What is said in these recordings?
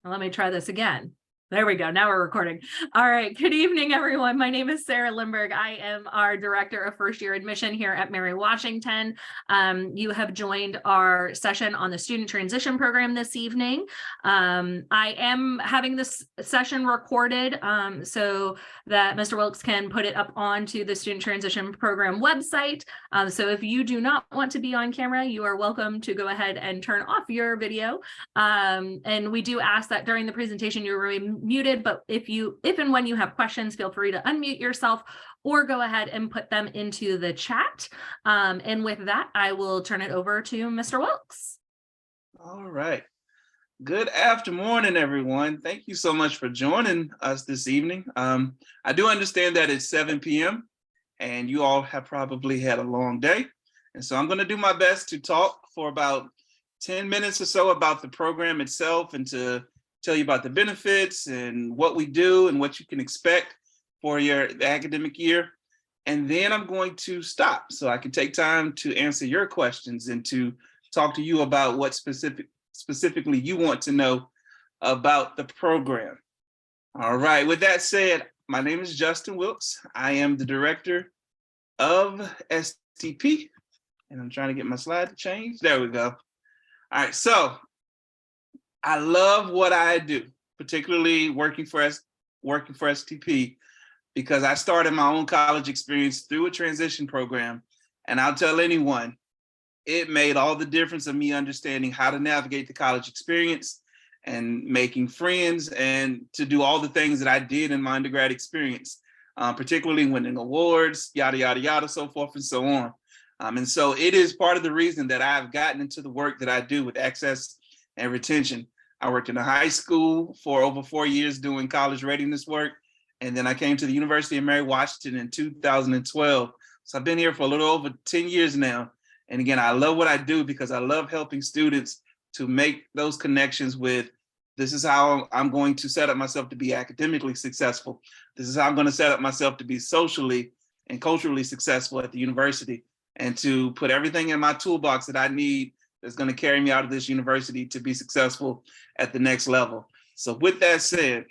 Let me try this again. There we go. Now we're recording. All right. Good evening, everyone. My name is Sarah Lindberg. I am our Director of First Year Admission here at Mary Washington. You have joined our session on the Student Transition Program this evening. I am having this session recorded so that Mr. Wilkes can put it up onto the Student Transition Program website. So if you do not want to be on camera, you are welcome to go ahead and turn off your video. And we do ask that during the presentation you remain muted, but if and when you have questions, feel free to unmute yourself or go ahead and put them into the chat. And with that, I will turn it over to Mr. Wilkes. All right. Good afternoon, everyone. Thank you so much for joining us this evening. I do understand that it's 7 p.m. and you all have probably had a long day. And so I'm going to do my best to talk for about 10 minutes or so about the program itself and to tell you about the benefits and what we do and what you can expect for the academic year. And then I'm going to stop so I can take time to answer your questions and to talk to you about what specifically you want to know about the program. All right, with that said, my name is Justin Wilkes. I am the director of STP, and I'm trying to get my slide to change. There we go. All right, so I love what I do, particularly working for STP, because I started my own college experience through a transition program. And I'll tell anyone, it made all the difference of me understanding how to navigate the college experience and making friends and to do all the things that I did in my undergrad experience, particularly winning awards, yada, yada, yada, so forth and so on. And so it is part of the reason that I've gotten into the work that I do with access and retention. I worked in a high school for over 4 years doing college readiness work. And then I came to the University of Mary Washington in 2012. So I've been here for a little over 10 years now. And again, I love what I do because I love helping students to make those connections with, this is how I'm going to set up myself to be academically successful. This is how I'm going to set up myself to be socially and culturally successful at the university, and to put everything in my toolbox that I need that's going to carry me out of this university to be successful at the next level. So with that said,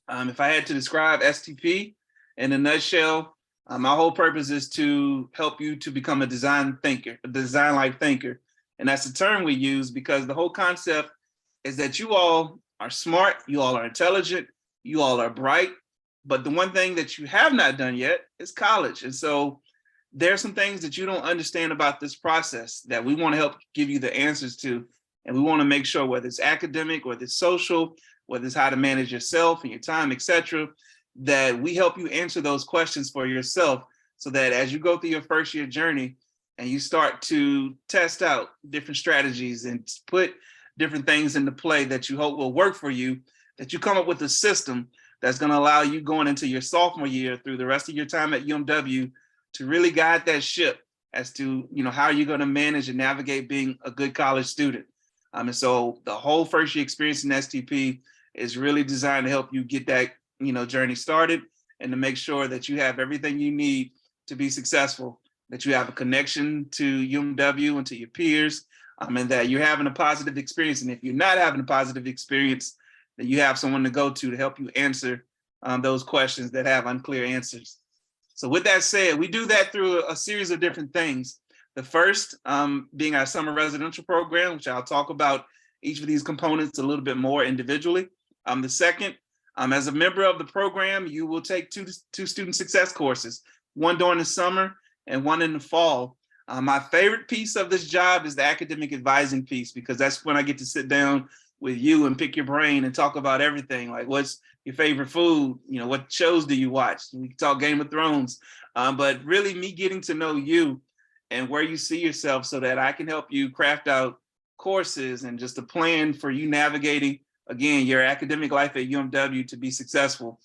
if I had to describe STP in a nutshell, my whole purpose is to help you to become a design life thinker. And that's the term we use because the whole concept is that you all are smart, you all are intelligent, you all are bright, but the one thing that you have not done yet is college. And so there's some things that you don't understand about this process that we want to help give you the answers to. And we want to make sure, whether it's academic, whether it's social, whether it's how to manage yourself and your time, etc., that we help you answer those questions for yourself so that as you go through your first year journey and you start to test out different strategies and put different things into play that you hope will work for you, that you come up with a system that's going to allow you going into your sophomore year through the rest of your time at UMW to really guide that ship as to, how you're going to manage and navigate being a good college student. And so the whole first year experience in STP is really designed to help you get that, journey started and to make sure that you have everything you need to be successful, that you have a connection to UMW and to your peers, and that you're having a positive experience. And if you're not having a positive experience, that you have someone to go to help you answer those questions that have unclear answers. So with that said, we do that through a series of different things. The first being our summer residential program, which I'll talk about each of these components a little bit more individually. The second, as a member of the program, you will take two student success courses, one during the summer and one in the fall. My favorite piece of this job is the academic advising piece, because that's when I get to sit down with you and pick your brain and talk about everything, like what's your favorite food, what shows do you watch? We can talk Game of Thrones, but really me getting to know you and where you see yourself so that I can help you craft out courses and just a plan for you navigating, again, your academic life at UMW to be successful.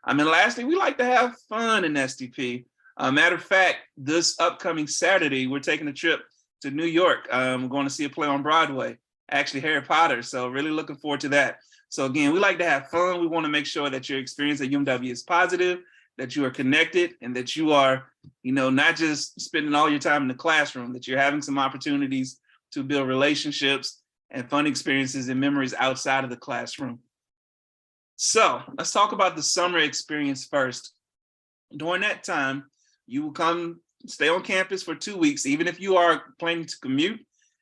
And lastly, we like to have fun in STP. Matter of fact, this upcoming Saturday, we're taking a trip to New York. We're going to see a play on Broadway, actually Harry Potter. So really looking forward to that. So again, we like to have fun. We want to make sure that your experience at UMW is positive, that you are connected, and that you are, not just spending all your time in the classroom, that you're having some opportunities to build relationships and fun experiences and memories outside of the classroom. So let's talk about the summer experience first. During that time, you will come stay on campus for 2 weeks. Even if you are planning to commute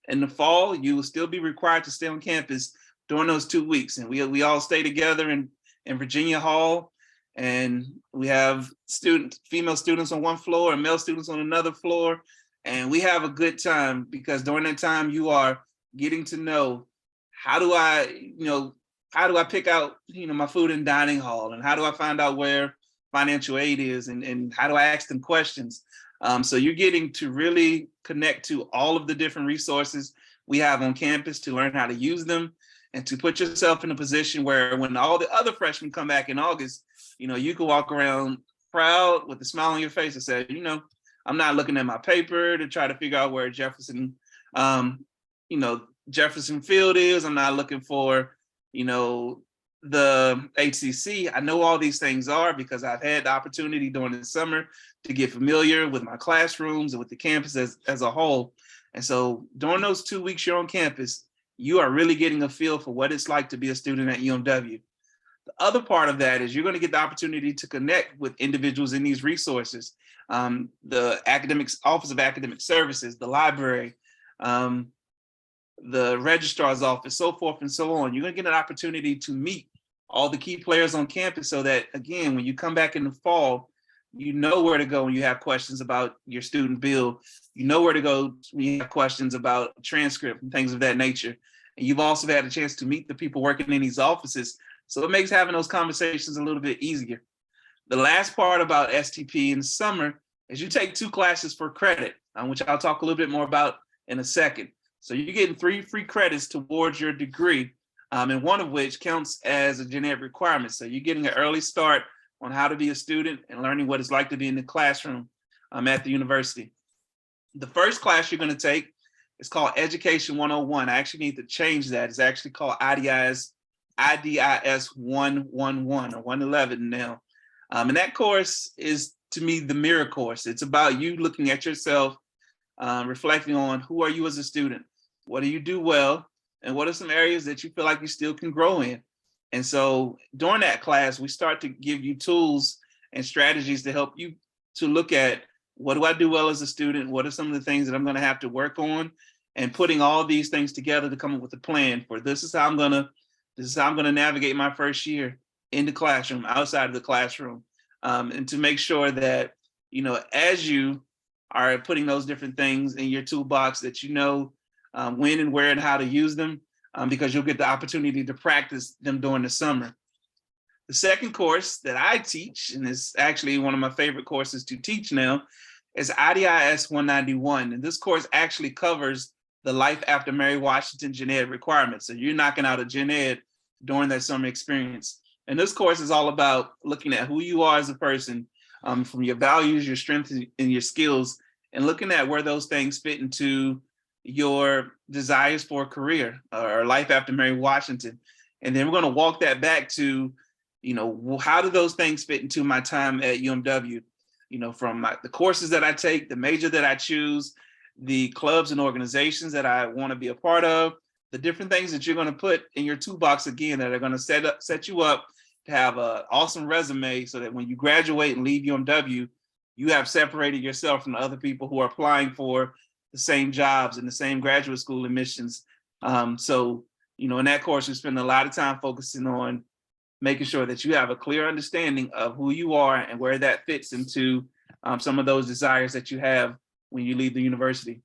in the fall, you will still be required to stay on campus during those 2 weeks. And we all stay together in Virginia Hall, and we have female students on one floor and male students on another floor. And we have a good time because during that time you are getting to know how do I pick out, my food in dining hall, and how do I find out where financial aid is, and how do I ask them questions? So you're getting to really connect to all of the different resources we have on campus to learn how to use them and to put yourself in a position where when all the other freshmen come back in August, you can walk around proud with a smile on your face and say, I'm not looking at my paper to try to figure out where Jefferson Field is. I'm not looking for, the HCC. I know all these things are because I've had the opportunity during the summer to get familiar with my classrooms and with the campus as a whole. And so during those 2 weeks you're on campus, you are really getting a feel for what it's like to be a student at UMW. The other part of that is you're going to get the opportunity to connect with individuals in these resources, the Office of Academic Services, the library, the registrar's office, so forth and so on. You're going to get an opportunity to meet all the key players on campus so that, again, when you come back in the fall, you know where to go when you have questions about your student bill. You know where to go when you have questions about transcript and things of that nature. And you've also had a chance to meet the people working in these offices. So it makes having those conversations a little bit easier. The last part about STP in the summer is you take 2 classes for credit, which I'll talk a little bit more about in a second. So you're getting 3 free credits towards your degree, and one of which counts as a gen ed requirement. So you're getting an early start on how to be a student and learning what it's like to be in the classroom at the university. The first class you're going to take is called Education 101. I actually need to change that. It's actually called IDIS 111 or 111 now. And that course is, to me, the mirror course. It's about you looking at yourself, reflecting on who are you as a student, what do you do well, and what are some areas that you feel like you still can grow in. And so during that class, we start to give you tools and strategies to help you to look at what do I do well as a student, what are some of the things that I'm going to have to work on, and putting all these things together to come up with a plan for this is how I'm going to navigate my first year in the classroom, outside of the classroom, and to make sure that, as you are putting those different things in your toolbox, that when and where and how to use them, because you'll get the opportunity to practice them during the summer. The second course that I teach, and it's actually one of my favorite courses to teach now, is IDIS 191. And this course actually covers the Life After Mary Washington Gen Ed requirements. So you're knocking out a Gen Ed during that summer experience. And this course is all about looking at who you are as a person, from your values, your strengths, and your skills, and looking at where those things fit into your desires for a career or life after Mary Washington. And then we're going to walk that back to, how do those things fit into my time at UMW? From the courses that I take, the major that I choose, the clubs and organizations that I want to be a part of, the different things that you're going to put in your toolbox, again, that are going to set you up to have an awesome resume so that when you graduate and leave UMW, you have separated yourself from the other people who are applying for the same jobs and the same graduate school admissions. So, in that course, we spend a lot of time focusing on making sure that you have a clear understanding of who you are and where that fits into some of those desires that you have when you leave the university.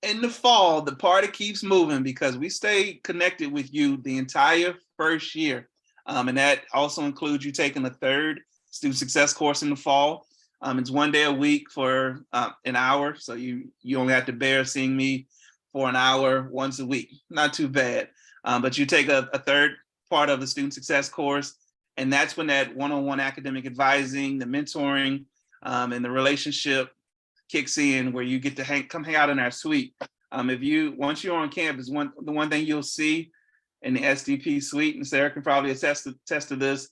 In the fall, the party keeps moving because we stay connected with you the entire first year. And that also includes you taking a 3rd student success course in the fall. It's 1 day a week for an hour. So you only have to bear seeing me for an hour once a week. Not too bad. But you take a 3rd part of the student success course. And that's when that one-on-one academic advising, the mentoring, and the relationship kicks in, where you get to come hang out in our suite. Once you're on campus, the one thing you'll see in the SDP suite, and Sarah can probably attest to this,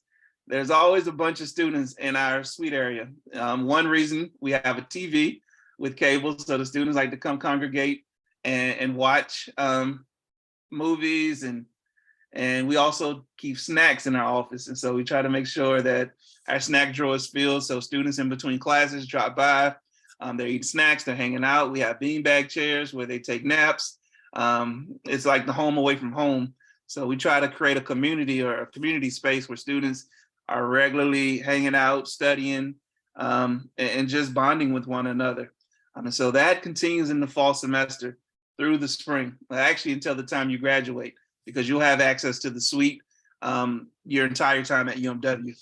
there's always a bunch of students in our suite area. One reason we have a TV with cable, so the students like to come congregate and watch movies, and we also keep snacks in our office. And so we try to make sure that our snack drawer is filled. So students in between classes drop by, they're eating snacks, they're hanging out. We have beanbag chairs where they take naps. It's like the home away from home. So we try to create a community or a community space where students are regularly hanging out, studying, and just bonding with one another. And so that continues in the fall semester through the spring, actually until the time you graduate, because you'll have access to the suite your entire time at UMW.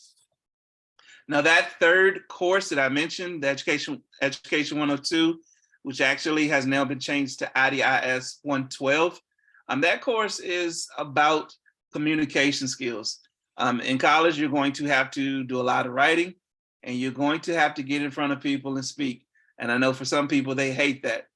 Now that third course that I mentioned, the Education 102, which actually has now been changed to IDIS 112, that course is about communication skills. In college, you're going to have to do a lot of writing, and you're going to have to get in front of people and speak. And I know for some people, they hate that.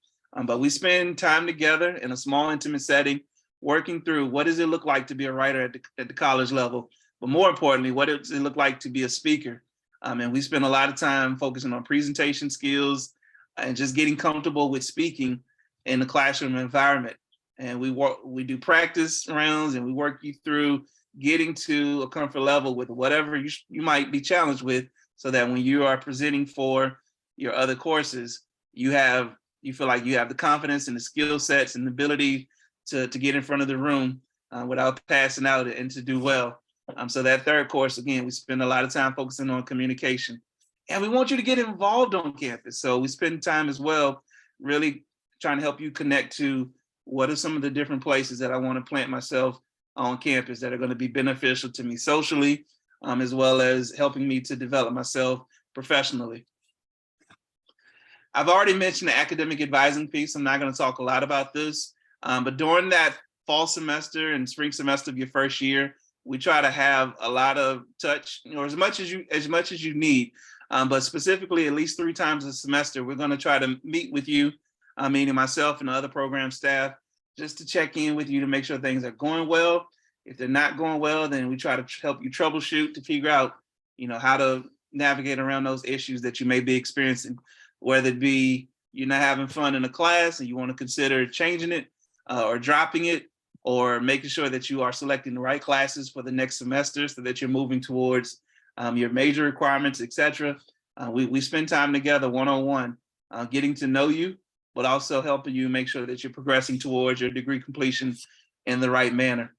But we spend time together in a small, intimate setting, working through what does it look like to be a writer at the college level, but more importantly, what does it look like to be a speaker? And we spend a lot of time focusing on presentation skills and just getting comfortable with speaking in the classroom environment. And we do practice rounds, and we work you through getting to a comfort level with whatever you might be challenged with, so that when you are presenting for your other courses, you feel like you have the confidence and the skill sets and the ability to get in front of the room without passing out and to do well. So that third course, again, we spend a lot of time focusing on communication. And we want you to get involved on campus. So we spend time as well really trying to help you connect to what are some of the different places that I want to plant myself on campus that are going to be beneficial to me socially, as well as helping me to develop myself professionally. I've already mentioned the academic advising piece. I'm not going to talk a lot about this, but during that fall semester and spring semester of your first year, we try to have a lot of touch, as much as you need, but specifically at least 3 times a semester, we're going to try to meet with you, meaning myself and the other program staff, just to check in with you to make sure things are going well. If they're not going well, then we try to help you troubleshoot to figure out, how to navigate around those issues that you may be experiencing, whether it be you're not having fun in a class and you want to consider changing it or dropping it, or making sure that you are selecting the right classes for the next semester so that you're moving towards your major requirements, etc. We spend time together one-on-one, getting to know you, but also helping you make sure that you're progressing towards your degree completion in the right manner.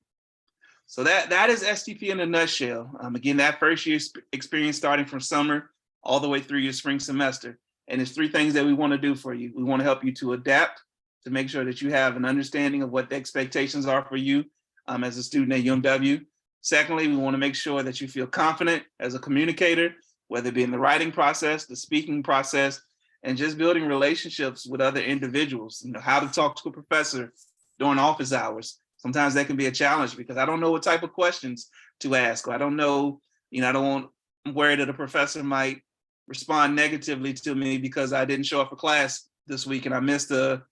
So that is STP in a nutshell. Again, that first year experience starting from summer all the way through your spring semester. And it's 3 things that we want to do for you. We want to help you to adapt, to make sure that you have an understanding of what the expectations are for you as a student at UMW. Secondly, we want to make sure that you feel confident as a communicator, whether it be in the writing process, the speaking process, and just building relationships with other individuals. How to talk to a professor during office hours. Sometimes that can be a challenge because I don't know what type of questions to ask. Or I don't know, I'm worried that a professor might respond negatively to me because I didn't show up for class this week and I missed a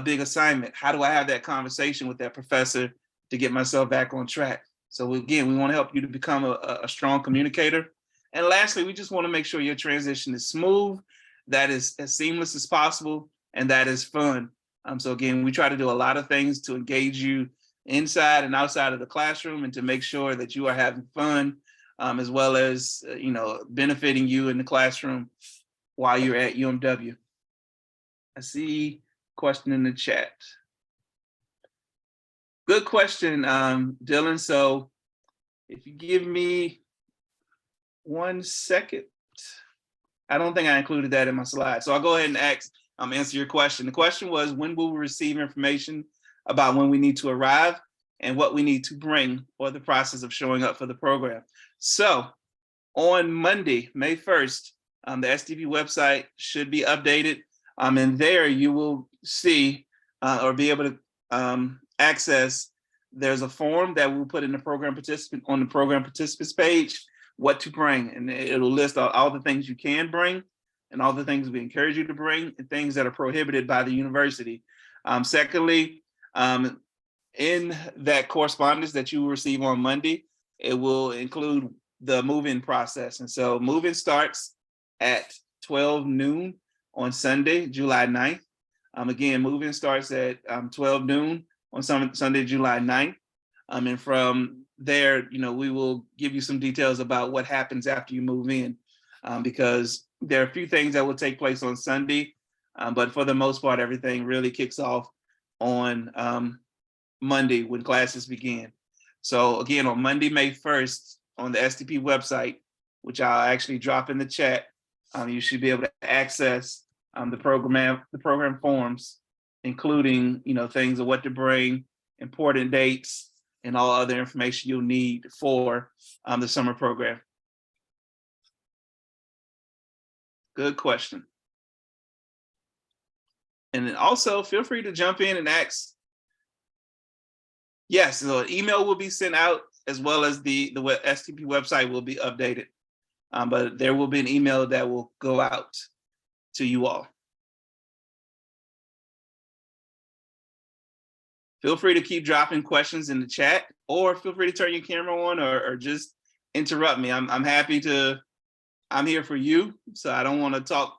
big assignment. How do I have that conversation with that professor to get myself back on track? So again, we want to help you to become a strong communicator. And lastly, we just want to make sure your transition is smooth, that is as seamless as possible, and that is fun. So again, we try to do a lot of things to engage you inside and outside of the classroom and to make sure that you are having fun, as well as, benefiting you in the classroom while you're at UMW. I see question in the chat. Good question, Dylan. So if you give me 1 second, I don't think I included that in my slide. So I'll go ahead and answer your question. The question was, when will we receive information about when we need to arrive and what we need to bring or the process of showing up for the program? So on Monday, May 1st, the STP website should be updated. And there you will see or be able to access, there's a form that we'll put in the program participant on the program participants page, what to bring. And it'll list all the things you can bring and all the things we encourage you to bring and things that are prohibited by the university. Secondly, in that correspondence that you will receive on Monday, it will include the move-in process. And so move-in starts at 12 noon on Sunday, July 9th. Again, move-in starts at 12 noon on Sunday, July 9th. And from there, we will give you some details about what happens after you move in, because there are a few things that will take place on Sunday, but for the most part, everything really kicks off on Monday when classes begin. So again, on Monday, May 1st, on the SDP website, which I'll actually drop in the chat, you should be able to access the program forms, including things of what to bring, important dates, and all other information you'll need for the summer program. Good question. And then also feel free to jump in and ask. Yes, so an email will be sent out, as well as the SDP website will be updated. But there will be an email that will go out to you all. Feel free to keep dropping questions in the chat, or feel free to turn your camera on, or just interrupt me. I'm happy to. I'm here for you, so I don't want to talk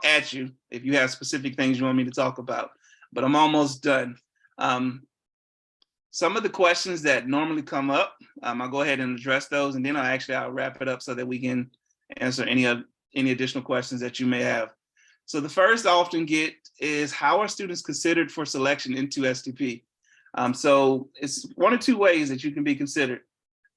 at you if you have specific things you want me to talk about. But I'm almost done. Some of the questions that normally come up, I'll go ahead and address those, and then I'll wrap it up so that we can answer any additional questions that you may have. So the first I often get is, how are students considered for selection into SDP? So it's one of two ways that you can be considered.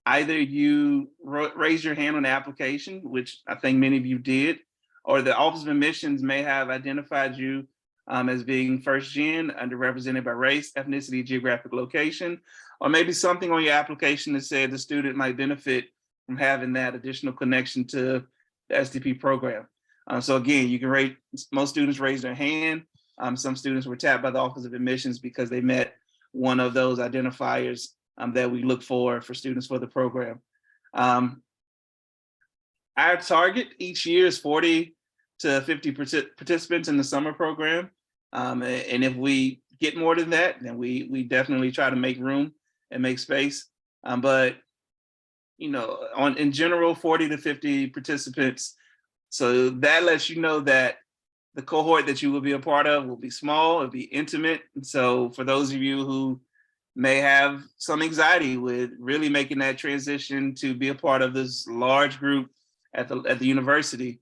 Either you raise your hand on the application, which I think many of you did, or the Office of Admissions may have identified you as being first gen, underrepresented by race, ethnicity, geographic location, or maybe something on your application that said the student might benefit from having that additional connection to the SDP program. So again, you can rate, most students raised their hand. Some students were tapped by the Office of Admissions because they met one of those identifiers that we look for students for the program. Our target each year is 40 to 50 participants in the summer program. And if we get more than that, then we definitely try to make room and make space. But in general, 40 to 50 participants. So that lets you know that the cohort that you will be a part of will be small, it'll be intimate. And so for those of you who may have some anxiety with really making that transition to be a part of this large group at the university,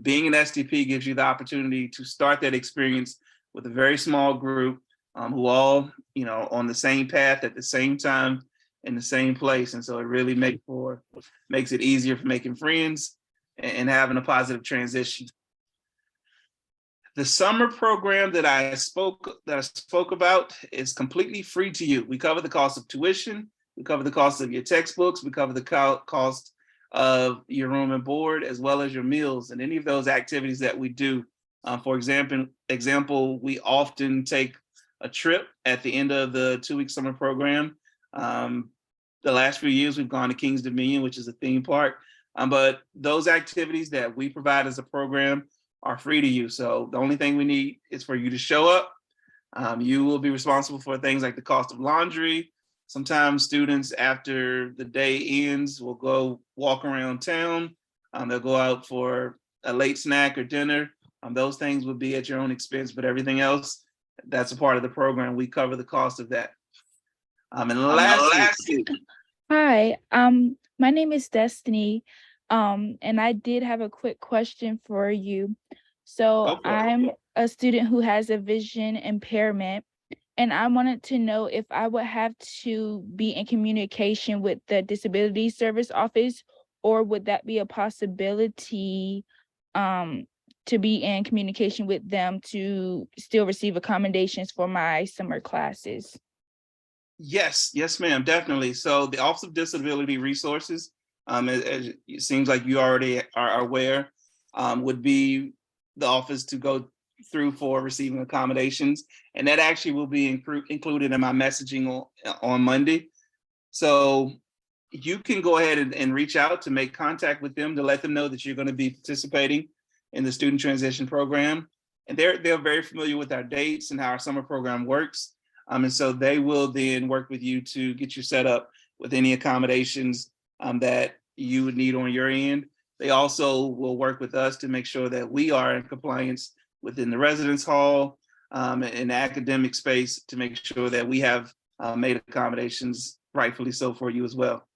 being an SDP gives you the opportunity to start that experience with a very small group who all, on the same path at the same time in the same place. And so it really makes it easier for making friends and having a positive transition. The summer program that I spoke about is completely free to you. We cover the cost of tuition, we cover the cost of your textbooks, we cover the cost of your room and board, as well as your meals and any of those activities that we do. For example, we often take a trip at the end of the 2-week summer program. The last few years, we've gone to King's Dominion, which is a theme park. But those activities that we provide as a program are free to you. So the only thing we need is for you to show up. You will be responsible for things like the cost of laundry. Sometimes students, after the day ends, will go walk around town. They'll go out for a late snack or dinner. Those things will be at your own expense, but everything else, that's a part of the program. We cover the cost of that. And lastly, hi, my name is Destiny, and I did have a quick question for you. So I'm a student who has a vision impairment, and I wanted to know if I would have to be in communication with the Disability Service Office, or would that be a possibility to be in communication with them to still receive accommodations for my summer classes? Yes, ma'am, definitely. So the Office of Disability Resources, it seems like you already are aware, would be the office to go through for receiving accommodations. And that actually will be included in my messaging on Monday. So you can go ahead and reach out to make contact with them to let them know that you're going to be participating in the student transition program. And they're very familiar with our dates and how our summer program works. And so they will then work with you to get you set up with any accommodations that you would need on your end. They also will work with us to make sure that we are in compliance within the residence hall, and the academic space to make sure that we have made accommodations rightfully so for you as well.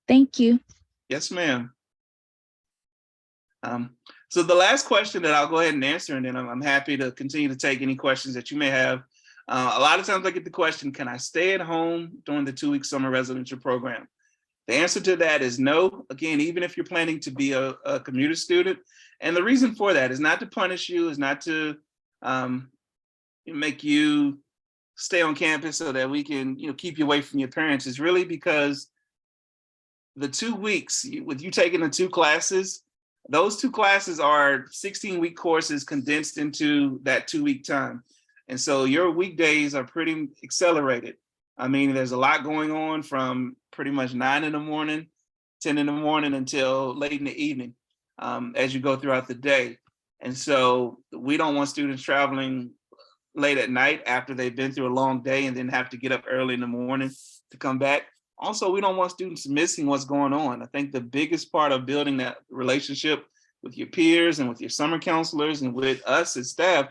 Thank you. Yes, ma'am. So the last question that I'll go ahead and answer, and then I'm happy to continue to take any questions that you may have. A lot of times I get the question, can I stay at home during the 2-week summer residential program? The answer to that is no. Again, even if you're planning to be a commuter student, and the reason for that is not to punish you, is not to make you stay on campus so that we can keep you away from your parents. It's really because the 2 weeks, with you taking the 2 classes, those 2 classes are 16-week courses condensed into that 2-week time. And so your weekdays are pretty accelerated. I mean, there's a lot going on from pretty much 9 in the morning, 10 in the morning until late in the evening as you go throughout the day. And so we don't want students traveling late at night after they've been through a long day and then have to get up early in the morning to come back. Also, we don't want students missing what's going on. I think the biggest part of building that relationship with your peers and with your summer counselors and with us as staff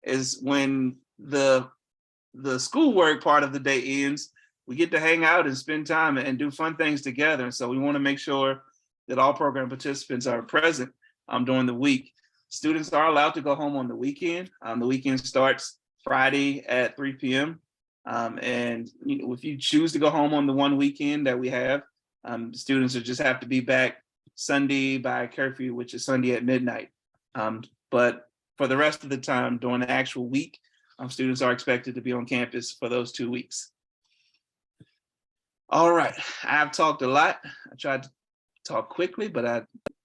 is when the schoolwork part of the day ends, we get to hang out and spend time and do fun things together. And so we want to make sure that all program participants are present during the week. Students are allowed to go home on the weekend. The weekend starts Friday at 3 p.m. And if you choose to go home on the one weekend that we have, students will just have to be back Sunday by curfew, which is Sunday at midnight. But for the rest of the time during the actual week, students are expected to be on campus for those 2 weeks. All right, I've talked a lot. I tried to talk quickly, but I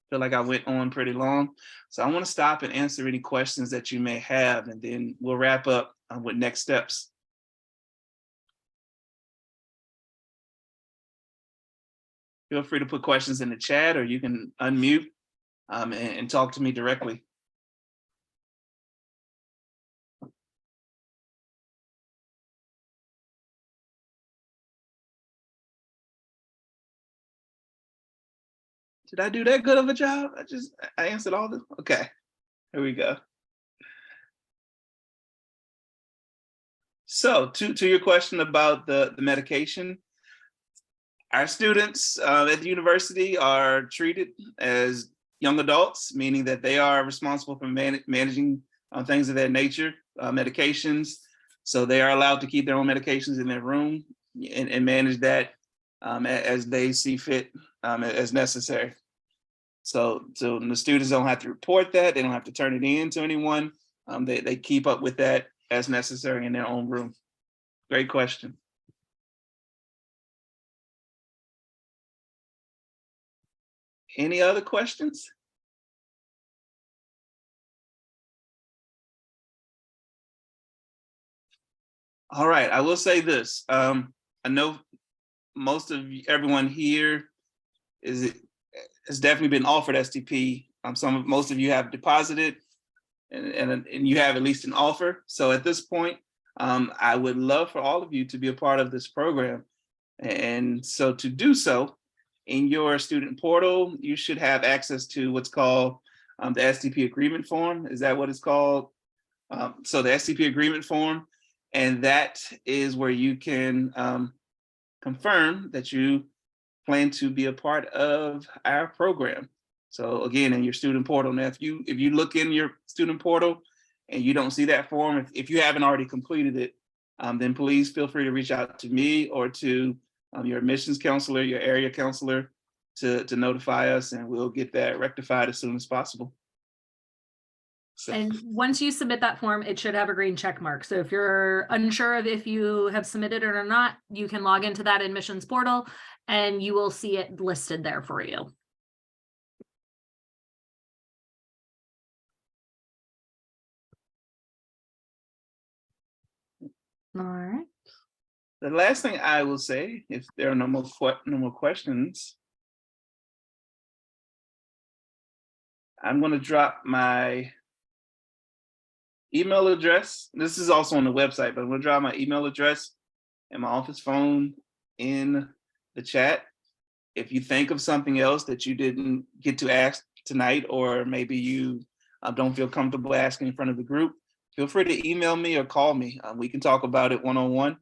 feel like I went on pretty long. So I want to stop and answer any questions that you may have, and then we'll wrap up with next steps. Feel free to put questions in the chat, or you can unmute and talk to me directly. Did I do that good of a job? I answered all this. Okay, here we go. So to your question about the medication, our students at the university are treated as young adults, meaning that they are responsible for managing things of that nature, medications. So they are allowed to keep their own medications in their room and manage that as they see fit, as necessary. So the students don't have to report that. They don't have to turn it in to anyone. They keep up with that as necessary in their own room. Great question. Any other questions? All right, I will say this. I know most of everyone here has definitely been offered STP. Most of you have deposited and you have at least an offer. So at this point, I would love for all of you to be a part of this program. And so to do so, in your student portal, you should have access to what's called the STP agreement form. Is that what it's called? So the STP agreement form, and that is where you can confirm that you plan to be a part of our program. So again, in your student portal. Now, if you look in your student portal and you don't see that form, if you haven't already completed it, then please feel free to reach out to me or to your admissions counselor, your area counselor, to notify us, and we'll get that rectified as soon as possible. So. And once you submit that form, it should have a green check mark. So if you're unsure of if you have submitted it or not, you can log into that admissions portal and you will see it listed there for you. All right. The last thing I will say, if there are no more questions, I'm going to drop my email address. This is also on the website, but I'm going to drop my email address and my office phone in the chat. If you think of something else that you didn't get to ask tonight, or maybe you don't feel comfortable asking in front of the group, feel free to email me or call me. We can talk about it one-on-one,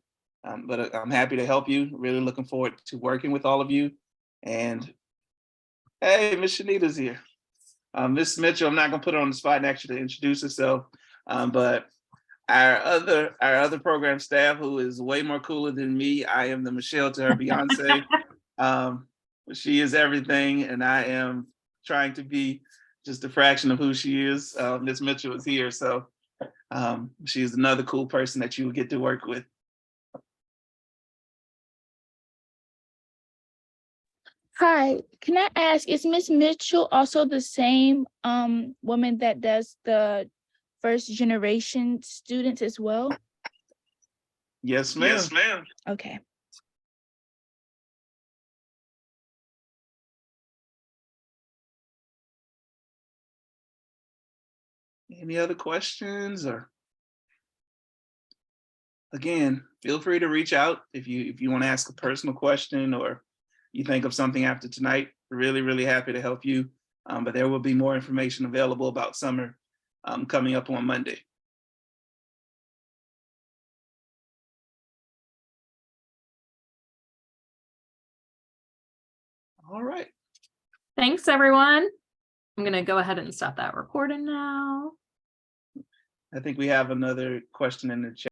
but I'm happy to help you. Really looking forward to working with all of you. And hey, Miss Shanita's here. Miss Mitchell, I'm not gonna put her on the spot and actually to introduce herself, but our other program staff, who is way more cooler than me. I am the Michelle to her Beyonce. She is everything, and I am trying to be just a fraction of who she is. Miss Mitchell is here, so she is another cool person that you will get to work with. Hi, can I ask, is Miss Mitchell also the same woman that does the first generation students as well? Yes, ma'am. Yes, ma'am. Okay. Any other questions? Or again, feel free to reach out if you want to ask a personal question or you think of something after tonight. Really, really happy to help you. But there will be more information available about summer coming up on Monday. All right. Thanks, everyone. I'm going to go ahead and stop that recording now. I think we have another question in the chat.